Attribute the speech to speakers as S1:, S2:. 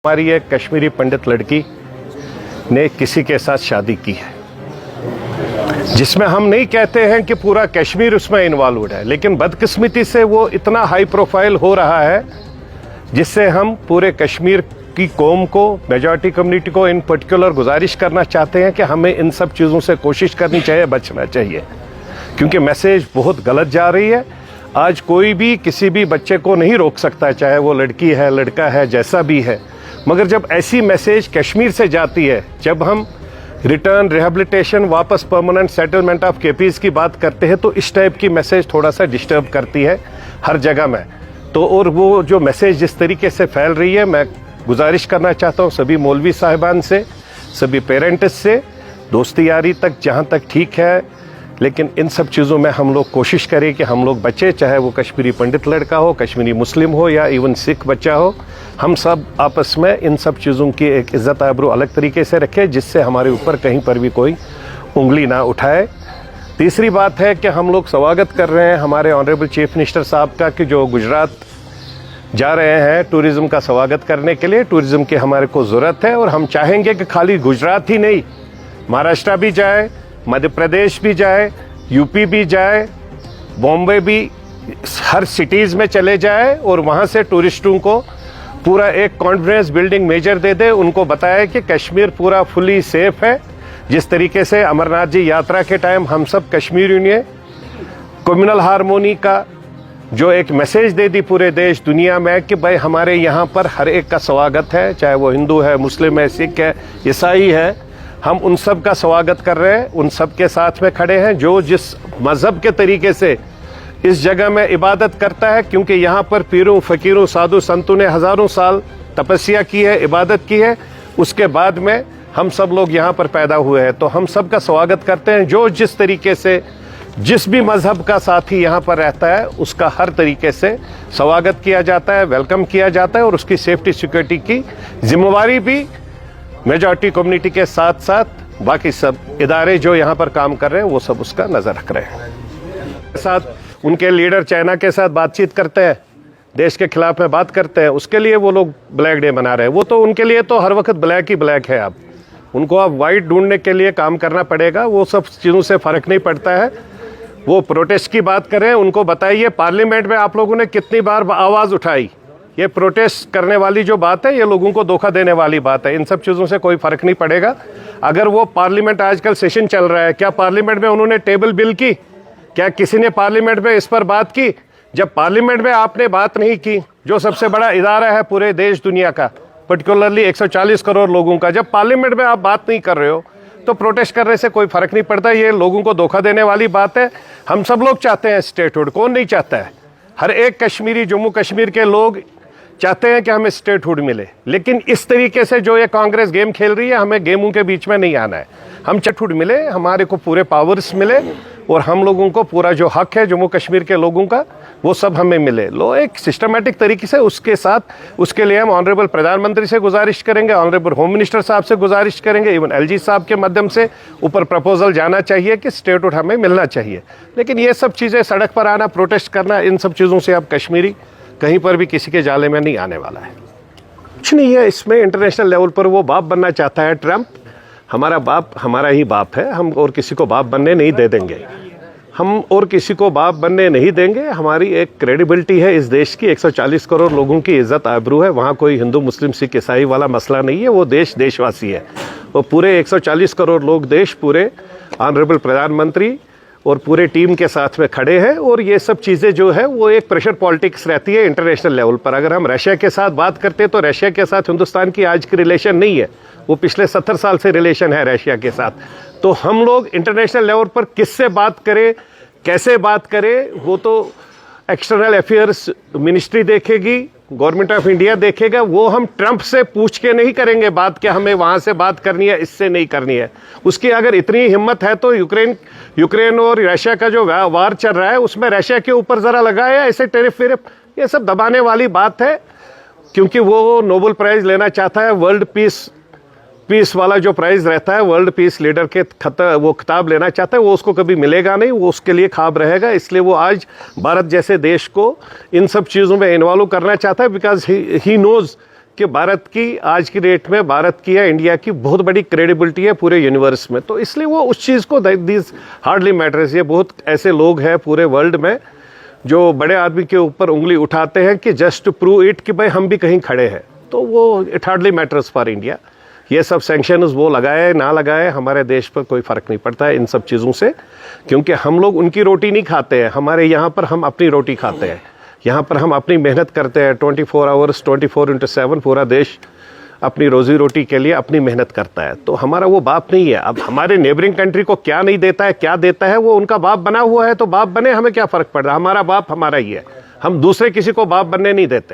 S1: हमारी एक कश्मीरी पंडित लड़की ने किसी के साथ शादी की है, जिसमें हम नहीं कहते हैं कि पूरा कश्मीर उसमें इन्वॉल्व है, लेकिन बदकिस्मती से वो इतना हाई प्रोफाइल हो रहा है जिससे हम पूरे कश्मीर की कौम को, मेजॉरिटी कम्युनिटी को इन पर्टिकुलर गुजारिश करना चाहते हैं कि हमें इन सब चीज़ों से कोशिश करनी चाहिए, बचना चाहिए, क्योंकि मैसेज बहुत गलत जा रही है। आज कोई भी किसी भी बच्चे को नहीं रोक सकता, चाहे वो लड़की है, लड़का है, जैसा भी है, मगर जब ऐसी मैसेज कश्मीर से जाती है, जब हम रिटर्न, रिहेबिलिटेशन, वापस परमानेंट सेटलमेंट ऑफ केपीज़ की बात करते हैं, तो इस टाइप की मैसेज थोड़ा सा डिस्टर्ब करती है हर जगह में। तो और वो जो मैसेज जिस तरीके से फैल रही है, मैं गुजारिश करना चाहता हूँ सभी मौलवी साहिबान से, सभी पेरेंट्स से, दोस्ती यारी तक जहाँ तक ठीक है, लेकिन इन सब चीज़ों में हम लोग कोशिश करें कि हम लोग बचे, चाहे वो कश्मीरी पंडित लड़का हो, कश्मीरी मुस्लिम हो या इवन सिख बच्चा हो, हम सब आपस में इन सब चीज़ों की एक इज़्ज़त आबरू अलग तरीके से रखें, जिससे हमारे ऊपर कहीं पर भी कोई उंगली ना उठाए। तीसरी बात है कि हम लोग स्वागत कर रहे हैं हमारे ऑनरेबल चीफ मिनिस्टर साहब का कि जो गुजरात जा रहे हैं टूरिज़्म का स्वागत करने के लिए। टूरिज़्म की हमारे को ज़रूरत है और हम चाहेंगे कि खाली गुजरात ही नहीं, महाराष्ट्र भी जाए, मध्य प्रदेश भी जाए, यूपी भी जाए, बॉम्बे भी, हर सिटीज़ में चले जाए और वहाँ से टूरिस्टों को पूरा एक कॉन्फिडेंस बिल्डिंग मेजर दे दे, उनको बताए कि कश्मीर पूरा फुली सेफ है। जिस तरीके से अमरनाथ जी यात्रा के टाइम हम सब कश्मीर यूनियन कम्युनल हारमोनी का जो एक मैसेज दे दी पूरे देश दुनिया में कि भाई हमारे यहाँ पर हर एक का स्वागत है, चाहे वो हिंदू है, मुस्लिम है, सिख है, ईसाई है, हम उन सब का स्वागत कर रहे हैं, उन सब के साथ में खड़े हैं जो जिस मज़हब के तरीके से इस जगह में इबादत करता है, क्योंकि यहाँ पर पीरों, फ़कीरों, साधु संतों ने हज़ारों साल तपस्या की है, इबादत की है, उसके बाद में हम सब लोग यहाँ पर पैदा हुए हैं। तो हम सब का स्वागत करते हैं, जो जिस तरीके से जिस भी मज़हब का साथी यहाँ पर रहता है उसका हर तरीके से स्वागत किया जाता है, वेलकम किया जाता है, और उसकी सेफ्टी सिक्योरिटी की जिम्मेवारी भी मेजॉरिटी कम्युनिटी के साथ साथ बाकी सब इदारे जो यहाँ पर काम कर रहे हैं वो सब उसका नज़र रख रहे हैं। साथ उनके लीडर चाइना के साथ बातचीत करते हैं, देश के खिलाफ में बात करते हैं, उसके लिए वो लोग ब्लैक डे मना रहे हैं। वो तो उनके लिए तो हर वक्त ब्लैक ही ब्लैक है। अब उनको अब वाइट ढूंढने के लिए काम करना पड़ेगा, वो सब चीज़ों से फ़र्क नहीं पड़ता है। वो प्रोटेस्ट की बात करें, उनको बताइए पार्लियामेंट में आप लोगों ने कितनी बार आवाज़ उठाई। ये प्रोटेस्ट करने वाली जो बात है, ये लोगों को धोखा देने वाली बात है। इन सब चीज़ों से कोई फ़र्क नहीं पड़ेगा। अगर वो पार्लियामेंट, आजकल सेशन चल रहा है, क्या पार्लियामेंट में उन्होंने टेबल बिल की? क्या किसी ने पार्लियामेंट में इस पर बात की? जब पार्लियामेंट में आपने बात नहीं की, जो सबसे बड़ा इदारा है पूरे देश दुनिया का, पर्टिकुलरली 140 करोड़ लोगों का, जब पार्लियामेंट में आप बात नहीं कर रहे हो तो प्रोटेस्ट करने से कोई फ़र्क नहीं पड़ता। ये लोगों को धोखा देने वाली बात है। हम सब लोग चाहते हैं स्टेटहुड, कौन नहीं चाहता है? हर एक कश्मीरी, जम्मू कश्मीर के लोग चाहते हैं कि हमें स्टेटहुड मिले, लेकिन इस तरीके से जो ये कांग्रेस गेम खेल रही है, हमें गेमों के बीच में नहीं आना है। हम स्टेटहुड मिले, हमारे को पूरे पावर्स मिले और हम लोगों को पूरा जो हक है जम्मू कश्मीर के लोगों का, वो सब हमें मिले। लो एक सिस्टमेटिक तरीके से उसके साथ, उसके लिए हम ऑनरेबल प्रधानमंत्री से गुजारिश करेंगे, ऑनरेबल होम मिनिस्टर साहब से गुजारिश करेंगे, इवन एलजी साहब के माध्यम से ऊपर प्रपोजल जाना चाहिए कि स्टेटहुड हमें मिलना चाहिए। लेकिन ये सब चीज़ें, सड़क पर आना, प्रोटेस्ट करना, इन सब चीज़ों से अब कश्मीरी कहीं पर भी किसी के जाले में नहीं आने वाला है। कुछ नहीं है इसमें। इंटरनेशनल लेवल पर वो बाप बनना चाहता है ट्रंप। हमारा बाप हमारा ही बाप है, हम और किसी को बाप बनने नहीं दे देंगे। हम और किसी को बाप बनने नहीं देंगे। हमारी एक क्रेडिबिलिटी है इस देश की, 140 करोड़ लोगों की इज्जत आबरू है। वहाँ कोई हिंदू, मुस्लिम, सिख, ईसाई वाला मसला नहीं है। वो देश देशवासी है। वो पूरे 140 करोड़ लोग देश, पूरे ऑनरेबल प्रधानमंत्री और पूरे टीम के साथ में खड़े हैं। और ये सब चीज़ें जो है वो एक प्रेशर पॉलिटिक्स रहती है इंटरनेशनल लेवल पर। अगर हम रशिया के साथ बात करते हैं तो रशिया के साथ हिंदुस्तान की आज की रिलेशन नहीं है, वो पिछले 70 साल से रिलेशन है रशिया के साथ। तो हम लोग इंटरनेशनल लेवल पर किससे बात करें, कैसे बात करें, वो तो एक्सटर्नल अफेयर्स मिनिस्ट्री देखेगी, गवर्नमेंट ऑफ इंडिया देखेगा। वो हम ट्रंप से पूछ के नहीं करेंगे बात कि हमें वहाँ से बात करनी है, इससे नहीं करनी है। उसकी अगर इतनी हिम्मत है तो यूक्रेन और रशिया का जो वार चल रहा है उसमें रशिया के ऊपर ज़रा लगाए, ऐसे टेरिफ वेरिफ ये सब दबाने वाली बात है, क्योंकि वो नोबेल प्राइज़ लेना चाहता है। वर्ल्ड पीस वाला जो प्राइज़ रहता है, वर्ल्ड पीस लीडर के वो खिताब लेना चाहता है, वो उसको कभी मिलेगा नहीं, वो उसके लिए ख्वाब रहेगा। इसलिए वो आज भारत जैसे देश को इन सब चीज़ों में इन्वॉल्व करना चाहता है, बिकॉज ही नोज़ कि भारत की आज की डेट में भारत की या इंडिया की बहुत बड़ी क्रेडिबिलिटी है पूरे यूनिवर्स में, तो इसलिए वो उस चीज़ को दिस हार्डली मैटर्स। ये बहुत ऐसे लोग हैं पूरे वर्ल्ड में जो बड़े आदमी के ऊपर उंगली उठाते हैं कि जस्ट टू प्रूव इट कि भाई हम भी कहीं खड़े हैं, तो वो it hardly matters for India. ये सब सैंक्शंस वो लगाए ना लगाए हमारे देश पर कोई फ़र्क नहीं पड़ता है इन सब चीज़ों से, क्योंकि हम लोग उनकी रोटी नहीं खाते हैं। हमारे यहाँ पर हम अपनी रोटी खाते हैं, यहाँ पर हम अपनी मेहनत करते हैं 24 आवर्स 24/7 पूरा देश अपनी रोज़ी रोटी के लिए अपनी मेहनत करता है। तो हमारा वो बाप नहीं है। अब हमारे नेबरिंग कंट्री को क्या नहीं देता है, क्या देता है, वो उनका बाप बना हुआ है, तो बाप बने, हमें क्या फ़र्क पड़ रहा है। हमारा बाप हमारा ही है, हम दूसरे किसी को बाप बनने नहीं देते।